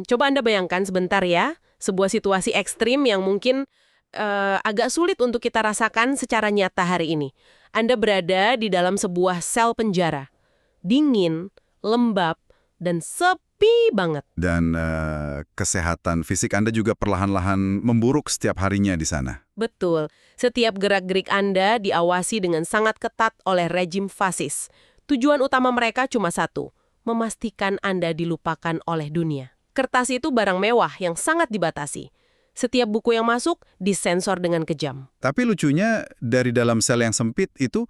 Coba Anda bayangkan sebentar ya, sebuah situasi ekstrim yang mungkin agak sulit untuk kita rasakan secara nyata hari ini. Anda berada di dalam sebuah sel penjara. Dingin, lembab, dan sepi banget. Dan kesehatan fisik Anda juga perlahan-lahan memburuk setiap harinya di sana. Betul. Setiap gerak-gerik Anda diawasi dengan sangat ketat oleh rejim fasis. Tujuan utama mereka cuma satu, memastikan Anda dilupakan oleh dunia. Kertas itu barang mewah yang sangat dibatasi. Setiap buku yang masuk disensor dengan kejam. Tapi lucunya, dari dalam sel yang sempit itu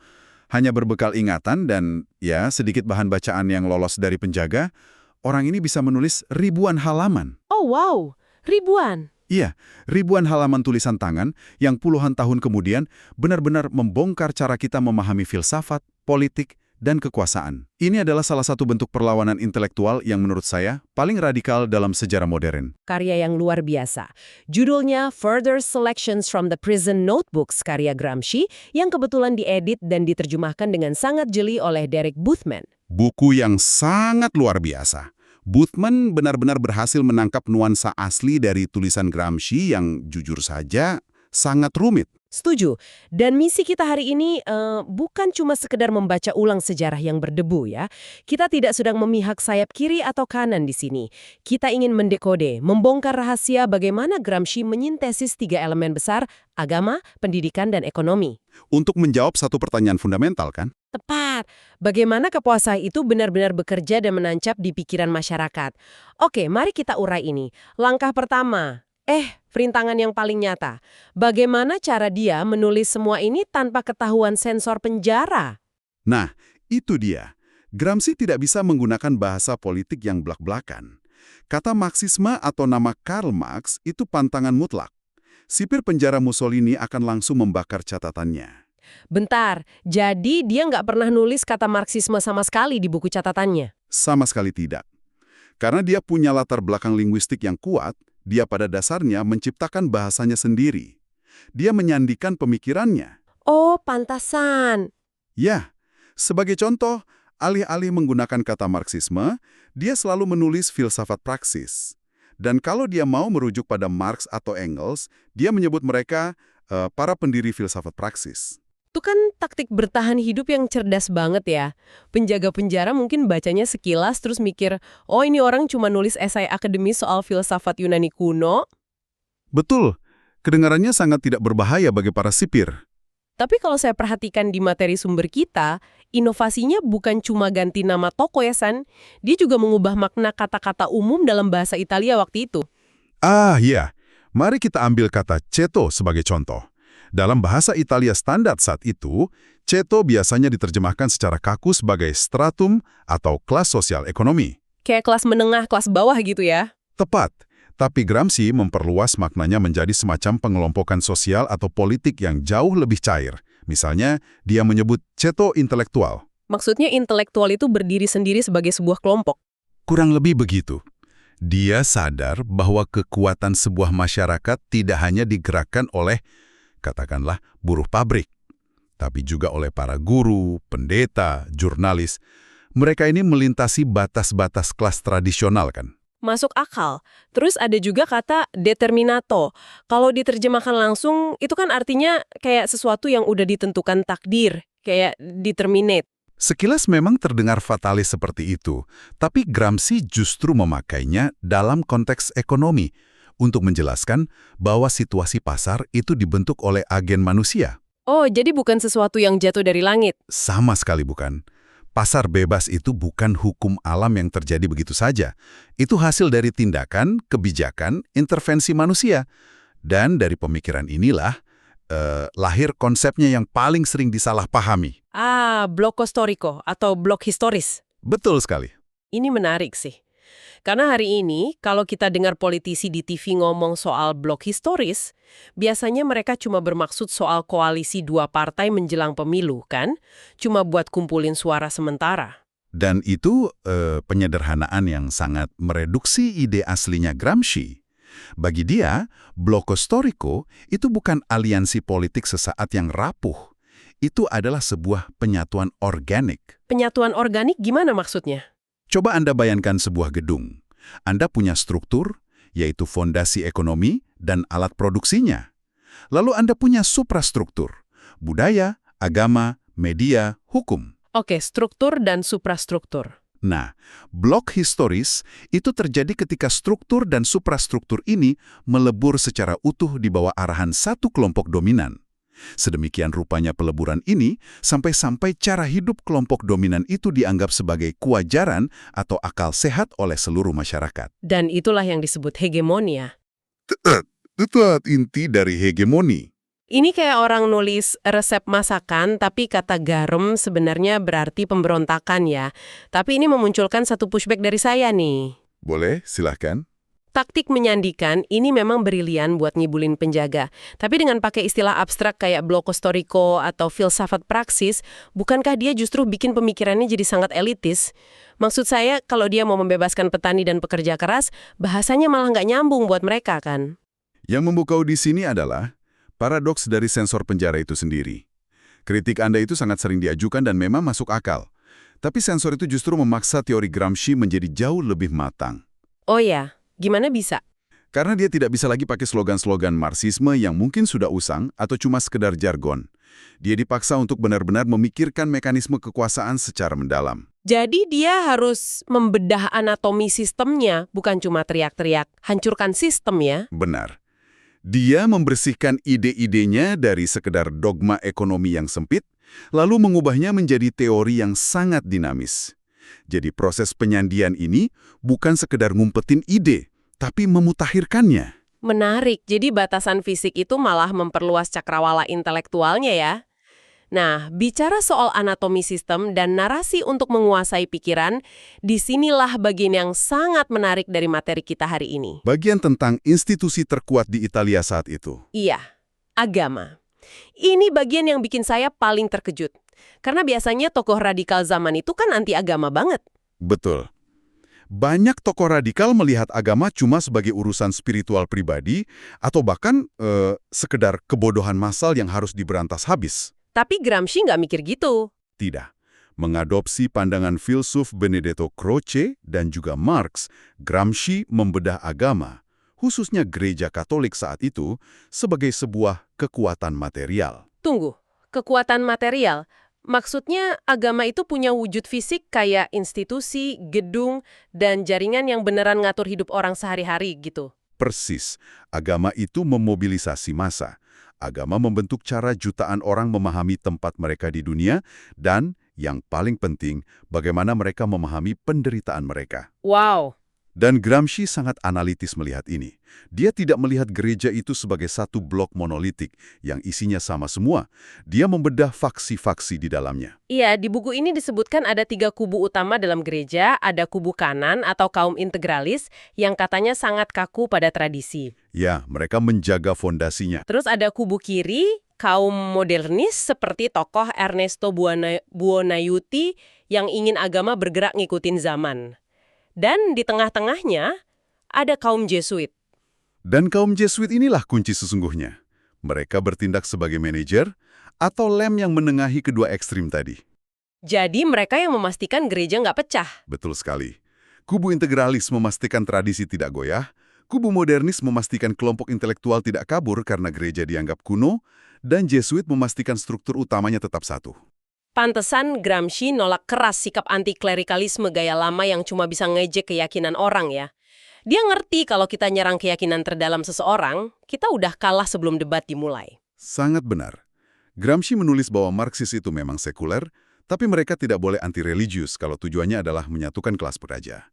hanya berbekal ingatan dan ya sedikit bahan bacaan yang lolos dari penjaga, orang ini bisa menulis ribuan halaman. Oh wow, ribuan. Iya, ribuan halaman tulisan tangan yang puluhan tahun kemudian benar-benar membongkar cara kita memahami filsafat, politik, dan kekuasaan. Ini adalah salah satu bentuk perlawanan intelektual yang menurut saya paling radikal dalam sejarah modern. Karya yang luar biasa. Judulnya Further Selections from the Prison Notebooks karya Gramsci yang kebetulan diedit dan diterjemahkan dengan sangat jeli oleh Derek Boothman. Buku yang sangat luar biasa. Boothman benar-benar berhasil menangkap nuansa asli dari tulisan Gramsci yang jujur saja sangat rumit. Setuju. Dan misi kita hari ini bukan cuma sekedar membaca ulang sejarah yang berdebu ya. Kita tidak sedang memihak sayap kiri atau kanan di sini. Kita ingin mendekode, membongkar rahasia bagaimana Gramsci menyintesis 3 elemen besar, agama, pendidikan, dan ekonomi. Untuk menjawab satu pertanyaan fundamental kan? Tepat. Bagaimana kekuasaan itu benar-benar bekerja dan menancap di pikiran masyarakat. Oke, mari kita urai ini. Langkah pertama. Perintangan yang paling nyata. Bagaimana cara dia menulis semua ini tanpa ketahuan sensor penjara? Nah, itu dia. Gramsci tidak bisa menggunakan bahasa politik yang blak-blakan. Kata Marxisme atau nama Karl Marx itu pantangan mutlak. Sipir penjara Mussolini akan langsung membakar catatannya. Bentar, jadi dia nggak pernah nulis kata Marxisme sama sekali di buku catatannya? Sama sekali tidak. Karena dia punya latar belakang linguistik yang kuat, dia pada dasarnya menciptakan bahasanya sendiri. Dia menyandikan pemikirannya. Oh, pantasan. Ya, sebagai contoh, alih-alih menggunakan kata Marxisme, dia selalu menulis filsafat praksis. Dan kalau dia mau merujuk pada Marx atau Engels, dia menyebut mereka para pendiri filsafat praksis. Itu kan taktik bertahan hidup yang cerdas banget ya. Penjaga penjara mungkin bacanya sekilas terus mikir, oh ini orang cuma nulis esai akademis soal filsafat Yunani kuno. Betul, kedengarannya sangat tidak berbahaya bagi para sipir. Tapi kalau saya perhatikan di materi sumber kita, inovasinya bukan cuma ganti nama toko ya, San. Dia juga mengubah makna kata-kata umum dalam bahasa Italia waktu itu. Ah, iya. Mari kita ambil kata ceto sebagai contoh. Dalam bahasa Italia standar saat itu, ceto biasanya diterjemahkan secara kaku sebagai stratum atau kelas sosial ekonomi. Kayak kelas menengah, kelas bawah gitu ya? Tepat. Tapi Gramsci memperluas maknanya menjadi semacam pengelompokan sosial atau politik yang jauh lebih cair. Misalnya, dia menyebut ceto intelektual. Maksudnya intelektual itu berdiri sendiri sebagai sebuah kelompok? Kurang lebih begitu. Dia sadar bahwa kekuatan sebuah masyarakat tidak hanya digerakkan oleh, katakanlah, buruh pabrik, tapi juga oleh para guru, pendeta, jurnalis. Mereka ini melintasi batas-batas kelas tradisional kan? Masuk akal. Terus ada juga kata determinato. Kalau diterjemahkan langsung, itu kan artinya kayak sesuatu yang udah ditentukan takdir, kayak determinate. Sekilas memang terdengar fatalis seperti itu, tapi Gramsci justru memakainya dalam konteks ekonomi untuk menjelaskan bahwa situasi pasar itu dibentuk oleh agen manusia. Oh, jadi bukan sesuatu yang jatuh dari langit? Sama sekali bukan. Pasar bebas itu bukan hukum alam yang terjadi begitu saja. Itu hasil dari tindakan, kebijakan, intervensi manusia. Dan dari pemikiran inilah lahir konsepnya yang paling sering disalahpahami. Blok historiko atau blok historis. Betul sekali. Ini menarik sih. Karena hari ini, kalau kita dengar politisi di TV ngomong soal blok historis, biasanya mereka cuma bermaksud soal koalisi 2 partai menjelang pemilu, kan? Cuma buat kumpulin suara sementara. Dan itu penyederhanaan yang sangat mereduksi ide aslinya Gramsci. Bagi dia, blok historiko itu bukan aliansi politik sesaat yang rapuh. Itu adalah sebuah penyatuan organik. Penyatuan organik gimana maksudnya? Coba Anda bayangkan sebuah gedung. Anda punya struktur, yaitu fondasi ekonomi dan alat produksinya. Lalu Anda punya suprastruktur, budaya, agama, media, hukum. Oke, struktur dan suprastruktur. Nah, blok historis itu terjadi ketika struktur dan suprastruktur ini melebur secara utuh di bawah arahan satu kelompok dominan. Sedemikian rupanya peleburan ini sampai-sampai cara hidup kelompok dominan itu dianggap sebagai kewajaran atau akal sehat oleh seluruh masyarakat. Dan itulah yang disebut hegemonia. Itu inti dari hegemoni. Ini kayak orang nulis resep masakan, tapi kata garam sebenarnya berarti pemberontakan ya. Tapi ini memunculkan satu pushback dari saya nih. Boleh, silahkan. Taktik menyandikan ini memang brilian buat ngibulin penjaga. Tapi dengan pakai istilah abstrak kayak blok historiko atau filsafat praksis, bukankah dia justru bikin pemikirannya jadi sangat elitis? Maksud saya, kalau dia mau membebaskan petani dan pekerja keras, bahasanya malah nggak nyambung buat mereka kan? Yang membukau di sini adalah paradoks dari sensor penjara itu sendiri. Kritik Anda itu sangat sering diajukan dan memang masuk akal. Tapi sensor itu justru memaksa teori Gramsci menjadi jauh lebih matang. Oh ya, gimana bisa? Karena dia tidak bisa lagi pakai slogan-slogan Marxisme yang mungkin sudah usang atau cuma sekedar jargon. Dia dipaksa untuk benar-benar memikirkan mekanisme kekuasaan secara mendalam. Jadi dia harus membedah anatomi sistemnya, bukan cuma teriak-teriak, hancurkan sistem ya? Benar. Dia membersihkan ide-idenya dari sekedar dogma ekonomi yang sempit, lalu mengubahnya menjadi teori yang sangat dinamis. Jadi proses penyandian ini bukan sekedar ngumpetin ide, tapi memutakhirkannya. Menarik, jadi batasan fisik itu malah memperluas cakrawala intelektualnya ya? Nah, bicara soal anatomi sistem dan narasi untuk menguasai pikiran, disinilah bagian yang sangat menarik dari materi kita hari ini. Bagian tentang institusi terkuat di Italia saat itu. Iya, agama. Ini bagian yang bikin saya paling terkejut. Karena biasanya tokoh radikal zaman itu kan anti agama banget. Betul. Banyak tokoh radikal melihat agama cuma sebagai urusan spiritual pribadi atau bahkan sekedar kebodohan massal yang harus diberantas habis. Tapi Gramsci nggak mikir gitu. Tidak. Mengadopsi pandangan filsuf Benedetto Croce dan juga Marx, Gramsci membedah agama, khususnya gereja Katolik saat itu, sebagai sebuah kekuatan material. Tunggu, kekuatan material? Maksudnya agama itu punya wujud fisik kayak institusi, gedung, dan jaringan yang beneran ngatur hidup orang sehari-hari gitu? Persis, agama itu memobilisasi massa. Agama membentuk cara jutaan orang memahami tempat mereka di dunia dan, yang paling penting, bagaimana mereka memahami penderitaan mereka. Wow! Dan Gramsci sangat analitis melihat ini. Dia tidak melihat gereja itu sebagai satu blok monolitik yang isinya sama semua. Dia membedah faksi-faksi di dalamnya. Iya, di buku ini disebutkan ada 3 kubu utama dalam gereja, ada kubu kanan atau kaum integralis yang katanya sangat kaku pada tradisi. Ya, mereka menjaga fondasinya. Terus ada kubu kiri, kaum modernis seperti tokoh Ernesto Buonaiuti yang ingin agama bergerak ngikutin zaman. Dan di tengah-tengahnya ada kaum Jesuit. Dan kaum Jesuit inilah kunci sesungguhnya. Mereka bertindak sebagai manajer atau lem yang menengahi kedua ekstrim tadi. Jadi mereka yang memastikan gereja nggak pecah. Betul sekali. Kubu integralis memastikan tradisi tidak goyah, kubu modernis memastikan kelompok intelektual tidak kabur karena gereja dianggap kuno, dan Jesuit memastikan struktur utamanya tetap satu. Pantesan Gramsci nolak keras sikap anti-klerikalisme gaya lama yang cuma bisa ngejek keyakinan orang ya. Dia ngerti kalau kita nyerang keyakinan terdalam seseorang, kita udah kalah sebelum debat dimulai. Sangat benar. Gramsci menulis bahwa Marxis itu memang sekuler, tapi mereka tidak boleh anti-religius kalau tujuannya adalah menyatukan kelas pekerja.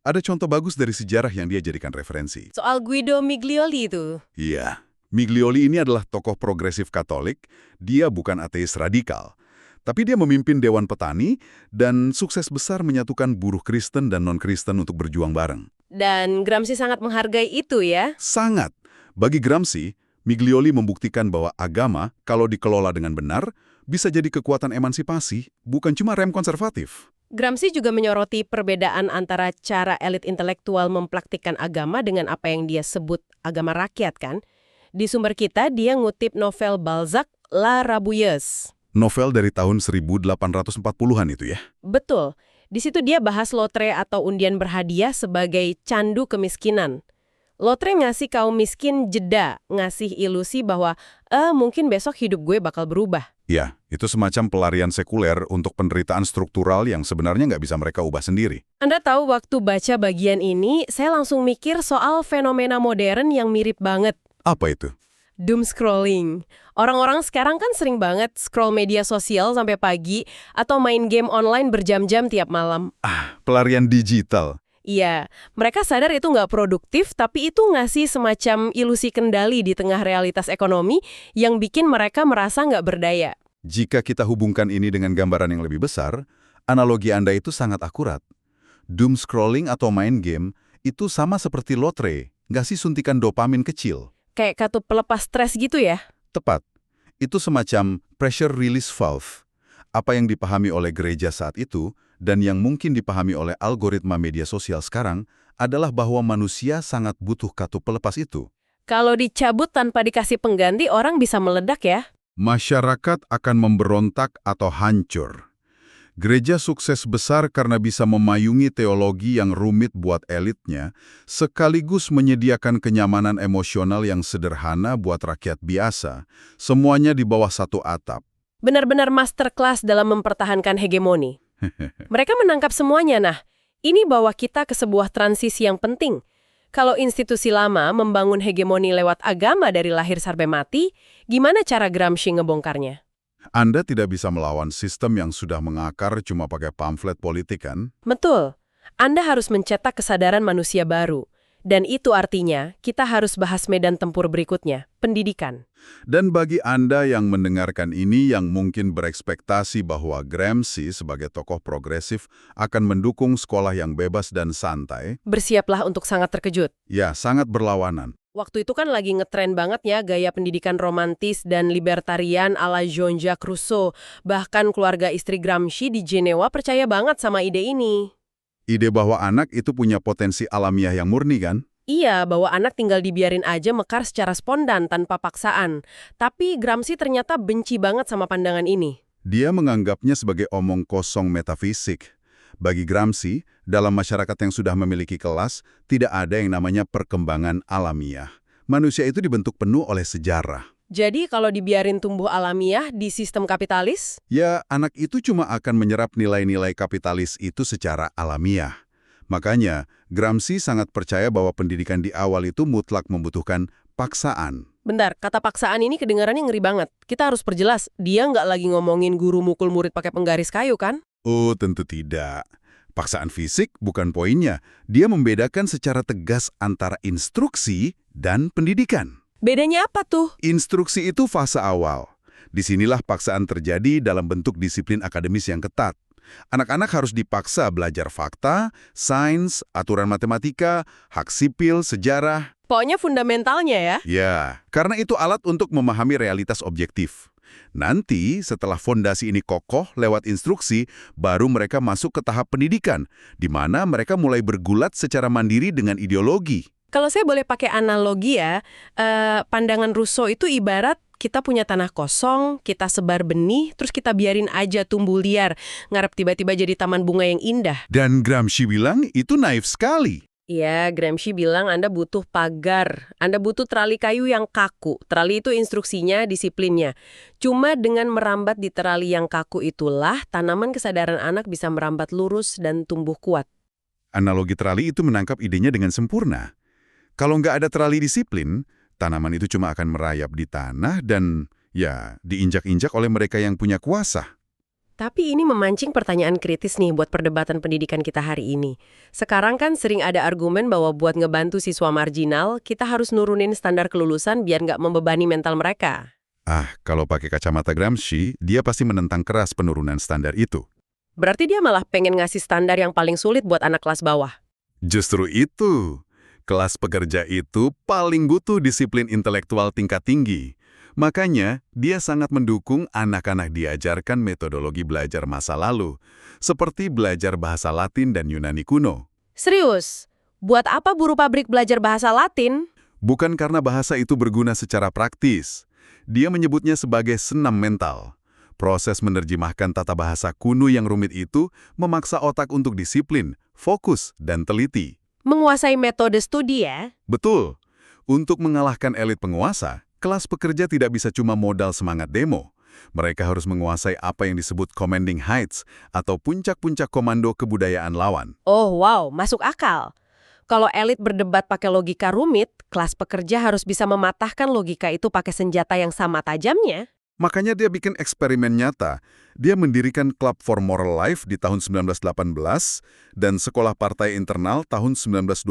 Ada contoh bagus dari sejarah yang dia jadikan referensi. Soal Guido Miglioli itu. Iya, Miglioli ini adalah tokoh progresif Katolik, dia bukan ateis radikal. Tapi dia memimpin Dewan Petani dan sukses besar menyatukan buruh Kristen dan non-Kristen untuk berjuang bareng. Dan Gramsci sangat menghargai itu ya? Sangat. Bagi Gramsci, Miglioli membuktikan bahwa agama, kalau dikelola dengan benar, bisa jadi kekuatan emansipasi, bukan cuma rem konservatif. Gramsci juga menyoroti perbedaan antara cara elit intelektual mempraktikkan agama dengan apa yang dia sebut agama rakyat kan? Di sumber kita, dia ngutip novel Balzac, La Rabouilleuse. Novel dari tahun 1840-an itu ya? Betul. Di situ dia bahas lotre atau undian berhadiah sebagai candu kemiskinan. Lotre ngasih kaum miskin jeda, ngasih ilusi bahwa mungkin besok hidup gue bakal berubah. Ya, itu semacam pelarian sekuler untuk penderitaan struktural yang sebenarnya nggak bisa mereka ubah sendiri. Anda tahu waktu baca bagian ini, saya langsung mikir soal fenomena modern yang mirip banget. Apa itu? Doom scrolling. Orang-orang sekarang kan sering banget scroll media sosial sampai pagi atau main game online berjam-jam tiap malam. Pelarian digital. Iya, mereka sadar itu nggak produktif, tapi itu ngasih semacam ilusi kendali di tengah realitas ekonomi yang bikin mereka merasa nggak berdaya. Jika kita hubungkan ini dengan gambaran yang lebih besar, analogi Anda itu sangat akurat. Doom scrolling atau main game itu sama seperti lotre, ngasih suntikan dopamin kecil. Kayak katup pelepas stres gitu ya? Tepat. Itu semacam pressure release valve. Apa yang dipahami oleh gereja saat itu dan yang mungkin dipahami oleh algoritma media sosial sekarang adalah bahwa manusia sangat butuh katup pelepas itu. Kalau dicabut tanpa dikasih pengganti, orang bisa meledak ya? Masyarakat akan memberontak atau hancur. Gereja sukses besar karena bisa memayungi teologi yang rumit buat elitnya, sekaligus menyediakan kenyamanan emosional yang sederhana buat rakyat biasa, semuanya di bawah satu atap. Benar-benar masterclass dalam mempertahankan hegemoni. Mereka menangkap semuanya. Nah, ini bawa kita ke sebuah transisi yang penting. Kalau institusi lama membangun hegemoni lewat agama dari lahir sampai mati, gimana cara Gramsci ngebongkarnya? Anda tidak bisa melawan sistem yang sudah mengakar cuma pakai pamflet politik, kan? Betul. Anda harus mencetak kesadaran manusia baru. Dan itu artinya kita harus bahas medan tempur berikutnya, pendidikan. Dan bagi Anda yang mendengarkan ini yang mungkin berekspektasi bahwa Gramsci sebagai tokoh progresif akan mendukung sekolah yang bebas dan santai, Bersiaplah untuk sangat terkejut. ya sangat berlawanan. Waktu itu kan lagi ngetren banget ya gaya pendidikan romantis dan libertarian ala Jean-Jacques Rousseau. Bahkan keluarga istri Gramsci di Jenewa percaya banget sama ide ini. Ide bahwa anak itu punya potensi alamiah yang murni, kan? Iya, bahwa anak tinggal dibiarin aja mekar secara spontan tanpa paksaan. Tapi Gramsci ternyata benci banget sama pandangan ini. Dia menganggapnya sebagai omong kosong metafisik. Bagi Gramsci, dalam masyarakat yang sudah memiliki kelas, tidak ada yang namanya perkembangan alamiah. Manusia itu dibentuk penuh oleh sejarah. Jadi kalau dibiarin tumbuh alamiah di sistem kapitalis? Ya, anak itu cuma akan menyerap nilai-nilai kapitalis itu secara alamiah. Makanya, Gramsci sangat percaya bahwa pendidikan di awal itu mutlak membutuhkan paksaan. Bentar, kata paksaan ini kedengarannya ngeri banget. Kita harus perjelas, dia nggak lagi ngomongin guru mukul murid pakai penggaris kayu kan? Oh, tentu tidak. Paksaan fisik bukan poinnya. Dia membedakan secara tegas antara instruksi dan pendidikan. Bedanya apa tuh? Instruksi itu fase awal. Disinilah paksaan terjadi dalam bentuk disiplin akademis yang ketat. Anak-anak harus dipaksa belajar fakta, sains, aturan matematika, hak sipil, sejarah. Pokoknya fundamentalnya ya. Ya, karena itu alat untuk memahami realitas objektif. Nanti, setelah fondasi ini kokoh lewat instruksi, baru mereka masuk ke tahap pendidikan, di mana mereka mulai bergulat secara mandiri dengan ideologi. Kalau saya boleh pakai analogi ya, pandangan Rousseau itu ibarat kita punya tanah kosong, kita sebar benih, terus kita biarin aja tumbuh liar, ngarep tiba-tiba jadi taman bunga yang indah. Dan Gramsci bilang itu naif sekali. Iya, Gramsci bilang Anda butuh pagar, Anda butuh terali kayu yang kaku. Terali itu instruksinya, disiplinnya. Cuma dengan merambat di terali yang kaku itulah, tanaman kesadaran anak bisa merambat lurus dan tumbuh kuat. Analogi terali itu menangkap idenya dengan sempurna. Kalau nggak ada terali disiplin, tanaman itu cuma akan merayap di tanah dan, ya, diinjak-injak oleh mereka yang punya kuasa. Tapi ini memancing pertanyaan kritis nih buat perdebatan pendidikan kita hari ini. Sekarang kan sering ada argumen bahwa buat ngebantu siswa marginal, kita harus nurunin standar kelulusan biar nggak membebani mental mereka. Kalau pakai kacamata Gramsci, dia pasti menentang keras penurunan standar itu. Berarti dia malah pengen ngasih standar yang paling sulit buat anak kelas bawah. Justru itu. Kelas pekerja itu paling butuh disiplin intelektual tingkat tinggi. Makanya, dia sangat mendukung anak-anak diajarkan metodologi belajar masa lalu, seperti belajar bahasa Latin dan Yunani kuno. Serius? Buat apa buruh pabrik belajar bahasa Latin? Bukan karena bahasa itu berguna secara praktis. Dia menyebutnya sebagai senam mental. Proses menerjemahkan tata bahasa kuno yang rumit itu memaksa otak untuk disiplin, fokus, dan teliti. Menguasai metode studi ya? Betul. Untuk mengalahkan elit penguasa, kelas pekerja tidak bisa cuma modal semangat demo. Mereka harus menguasai apa yang disebut commanding heights atau puncak-puncak komando kebudayaan lawan. Oh wow, masuk akal. Kalau elit berdebat pakai logika rumit, kelas pekerja harus bisa mematahkan logika itu pakai senjata yang sama tajamnya. Makanya dia bikin eksperimen nyata. Dia mendirikan Club for Moral Life di tahun 1918 dan Sekolah Partai Internal tahun 1925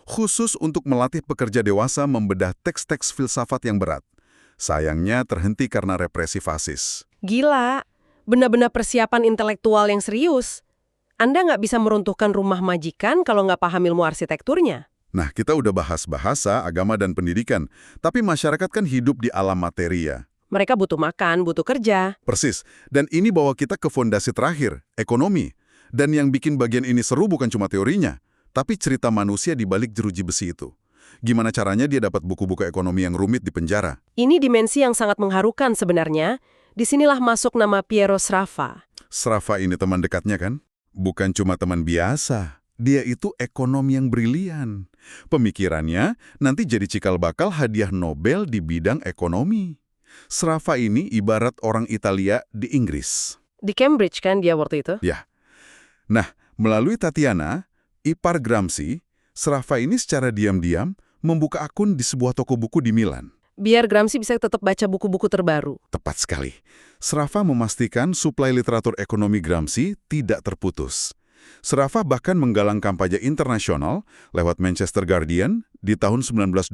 khusus untuk melatih pekerja dewasa membedah teks-teks filsafat yang berat. Sayangnya terhenti karena represi fasis. Gila, benar-benar persiapan intelektual yang serius. Anda nggak bisa meruntuhkan rumah majikan kalau nggak paham ilmu arsitekturnya. Nah, kita udah bahas bahasa, agama, dan pendidikan. Tapi masyarakat kan hidup di alam materi ya. Mereka butuh makan, butuh kerja. Persis. Dan ini bawa kita ke fondasi terakhir, ekonomi. Dan yang bikin bagian ini seru bukan cuma teorinya, tapi cerita manusia di balik jeruji besi itu. Gimana caranya dia dapat buku-buku ekonomi yang rumit di penjara? Ini dimensi yang sangat mengharukan sebenarnya. Disinilah masuk nama Piero Sraffa. Sraffa ini teman dekatnya kan? Bukan cuma teman biasa. Dia itu ekonom yang brilian. Pemikirannya nanti jadi cikal bakal hadiah Nobel di bidang ekonomi. Sraffa ini ibarat orang Italia di Inggris. Di Cambridge kan dia waktu itu? Ya. Nah, melalui Tatiana, ipar Gramsci, Sraffa ini secara diam-diam membuka akun di sebuah toko buku di Milan. Biar Gramsci bisa tetap baca buku-buku terbaru. Tepat sekali. Sraffa memastikan suplai literatur ekonomi Gramsci tidak terputus. Sraffa bahkan menggalang kampanye internasional lewat Manchester Guardian di tahun 1927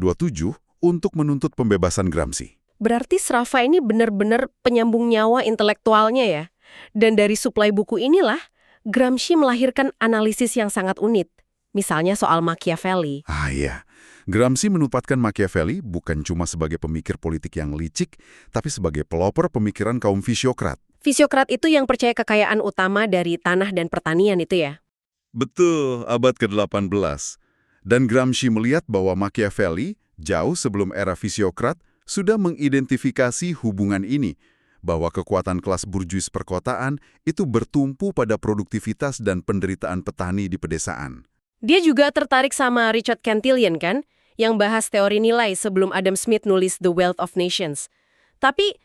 untuk menuntut pembebasan Gramsci. Berarti Sraffa ini benar-benar penyambung nyawa intelektualnya ya. Dan dari suplai buku inilah, Gramsci melahirkan analisis yang sangat unik. Misalnya soal Machiavelli. Ah iya, Gramsci menempatkan Machiavelli bukan cuma sebagai pemikir politik yang licik, tapi sebagai pelopor pemikiran kaum fisiokrat. Fisiokrat itu yang percaya kekayaan utama dari tanah dan pertanian itu ya? Betul, abad ke-18. Dan Gramsci melihat bahwa Machiavelli, jauh sebelum era fisiokrat, sudah mengidentifikasi hubungan ini, bahwa kekuatan kelas burjuis perkotaan itu bertumpu pada produktivitas dan penderitaan petani di pedesaan. Dia juga tertarik sama Richard Cantillon kan, yang bahas teori nilai sebelum Adam Smith nulis The Wealth of Nations. Tapi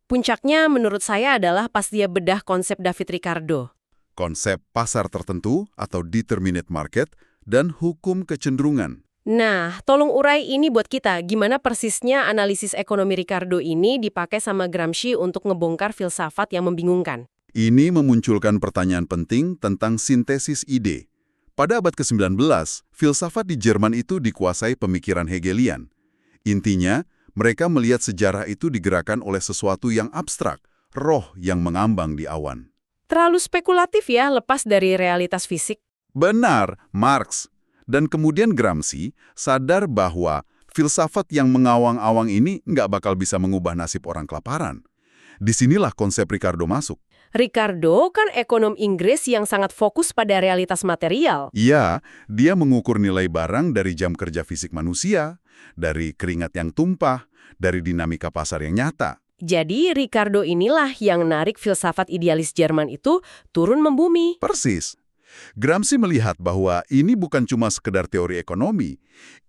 puncaknya menurut saya adalah pas dia bedah konsep David Ricardo. Konsep pasar tertentu atau determinate market dan hukum kecenderungan. Nah, tolong urai ini buat kita. Gimana persisnya analisis ekonomi Ricardo ini dipakai sama Gramsci untuk ngebongkar filsafat yang membingungkan? Ini memunculkan pertanyaan penting tentang sintesis ide. Pada abad ke-19, filsafat di Jerman itu dikuasai pemikiran Hegelian. Intinya, mereka melihat sejarah itu digerakkan oleh sesuatu yang abstrak, roh yang mengambang di awan. Terlalu spekulatif ya, lepas dari realitas fisik. Benar, Marx. Dan kemudian Gramsci sadar bahwa filsafat yang mengawang-awang ini nggak bakal bisa mengubah nasib orang kelaparan. Disinilah konsep Ricardo masuk. Ricardo kan ekonom Inggris yang sangat fokus pada realitas material. Iya, dia mengukur nilai barang dari jam kerja fisik manusia, dari keringat yang tumpah, dari dinamika pasar yang nyata. Jadi Ricardo inilah yang narik filsafat idealis Jerman itu turun membumi. Persis. Gramsci melihat bahwa ini bukan cuma sekedar teori ekonomi.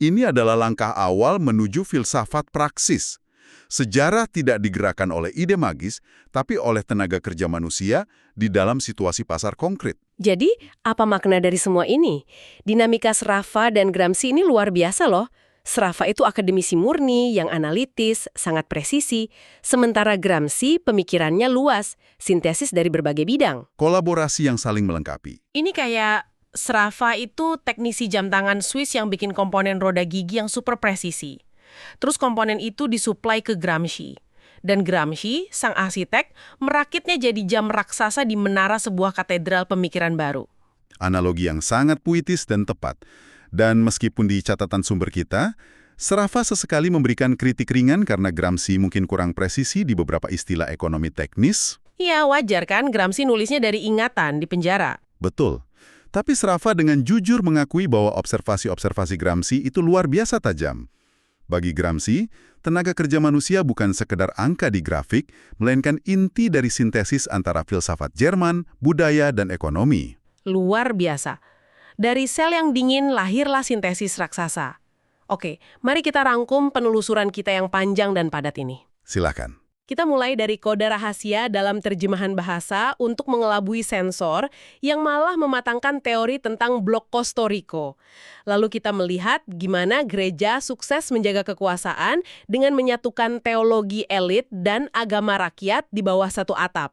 Ini adalah langkah awal menuju filsafat praksis. Sejarah tidak digerakkan oleh ide magis, tapi oleh tenaga kerja manusia di dalam situasi pasar konkret. Jadi, apa makna dari semua ini? Dinamika Sraffa dan Gramsci ini luar biasa loh. Sraffa itu akademisi murni, yang analitis, sangat presisi. Sementara Gramsci pemikirannya luas, sintesis dari berbagai bidang. Kolaborasi yang saling melengkapi. Ini kayak Sraffa itu teknisi jam tangan Swiss yang bikin komponen roda gigi yang super presisi. Terus komponen itu disuplai ke Gramsci. Dan Gramsci, sang arsitek, merakitnya jadi jam raksasa di menara sebuah katedral pemikiran baru. Analogi yang sangat puitis dan tepat. Dan meskipun di catatan sumber kita, Sraffa sesekali memberikan kritik ringan karena Gramsci mungkin kurang presisi di beberapa istilah ekonomi teknis. Iya, wajar kan Gramsci nulisnya dari ingatan di penjara. Betul. Tapi Sraffa dengan jujur mengakui bahwa observasi-observasi Gramsci itu luar biasa tajam. Bagi Gramsci, tenaga kerja manusia bukan sekedar angka di grafik, melainkan inti dari sintesis antara filsafat Jerman, budaya, dan ekonomi. Luar biasa. Dari sel yang dingin lahirlah sintesis raksasa. Oke, mari kita rangkum penelusuran kita yang panjang dan padat ini. Silakan. Kita mulai dari kode rahasia dalam terjemahan bahasa untuk mengelabui sensor yang malah mematangkan teori tentang blok Costa Rica. Lalu kita melihat gimana gereja sukses menjaga kekuasaan dengan menyatukan teologi elit dan agama rakyat di bawah satu atap.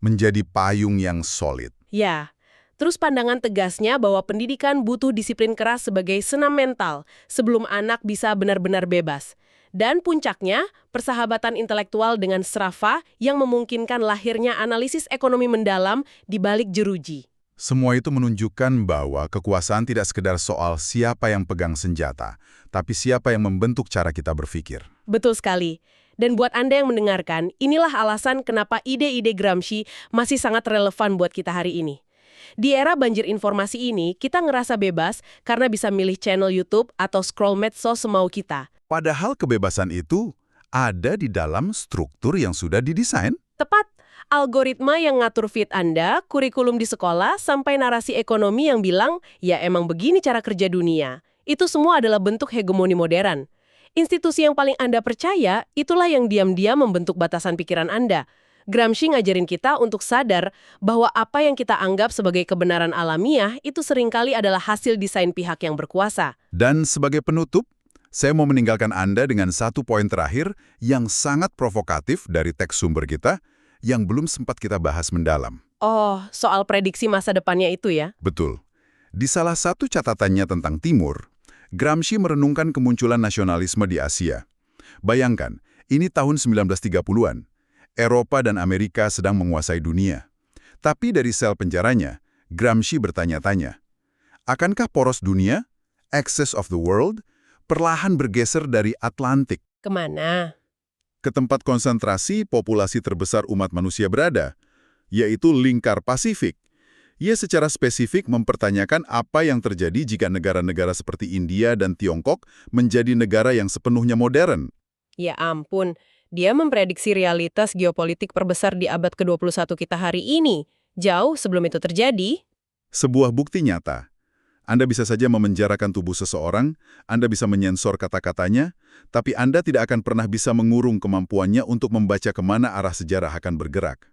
Menjadi payung yang solid. Ya, terus pandangan tegasnya bahwa pendidikan butuh disiplin keras sebagai senam mental sebelum anak bisa benar-benar bebas. Dan puncaknya, persahabatan intelektual dengan Sraffa yang memungkinkan lahirnya analisis ekonomi mendalam di balik jeruji. Semua itu menunjukkan bahwa kekuasaan tidak sekedar soal siapa yang pegang senjata, tapi siapa yang membentuk cara kita berpikir. Betul sekali. Dan buat Anda yang mendengarkan, inilah alasan kenapa ide-ide Gramsci masih sangat relevan buat kita hari ini. Di era banjir informasi ini, kita ngerasa bebas karena bisa milih channel YouTube atau scroll medsos semau kita. Padahal kebebasan itu ada di dalam struktur yang sudah didesain. Tepat, algoritma yang ngatur feed Anda, kurikulum di sekolah, sampai narasi ekonomi yang bilang, ya emang begini cara kerja dunia. Itu semua adalah bentuk hegemoni modern. Institusi yang paling Anda percaya, itulah yang diam-diam membentuk batasan pikiran Anda. Gramsci ngajarin kita untuk sadar bahwa apa yang kita anggap sebagai kebenaran alamiah itu seringkali adalah hasil desain pihak yang berkuasa. Dan sebagai penutup, saya mau meninggalkan Anda dengan satu poin terakhir yang sangat provokatif dari teks sumber kita yang belum sempat kita bahas mendalam. Oh, soal prediksi masa depannya itu ya? Betul. Di salah satu catatannya tentang Timur, Gramsci merenungkan kemunculan nasionalisme di Asia. Bayangkan, ini tahun 1930-an. Eropa dan Amerika sedang menguasai dunia. Tapi dari sel penjaranya, Gramsci bertanya-tanya, akankah poros dunia, axis of the world, perlahan bergeser dari Atlantik Kemana? ke tempat konsentrasi populasi terbesar umat manusia berada, yaitu lingkar Pasifik. Ia secara spesifik mempertanyakan apa yang terjadi jika negara-negara seperti India dan Tiongkok menjadi negara yang sepenuhnya modern. Ya ampun, dia memprediksi realitas geopolitik perbesar di abad ke-21 kita hari ini, jauh sebelum itu terjadi. Sebuah bukti nyata. Anda bisa saja memenjarakan tubuh seseorang, Anda bisa menyensor kata-katanya, tapi Anda tidak akan pernah bisa mengurung kemampuannya untuk membaca kemana arah sejarah akan bergerak.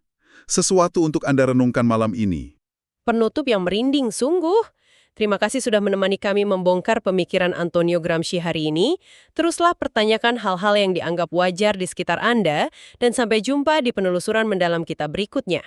Sesuatu untuk Anda renungkan malam ini. Penutup yang merinding sungguh. Terima kasih sudah menemani kami membongkar pemikiran Antonio Gramsci hari ini. Teruslah pertanyakan hal-hal yang dianggap wajar di sekitar Anda, dan sampai jumpa di penelusuran mendalam kita berikutnya.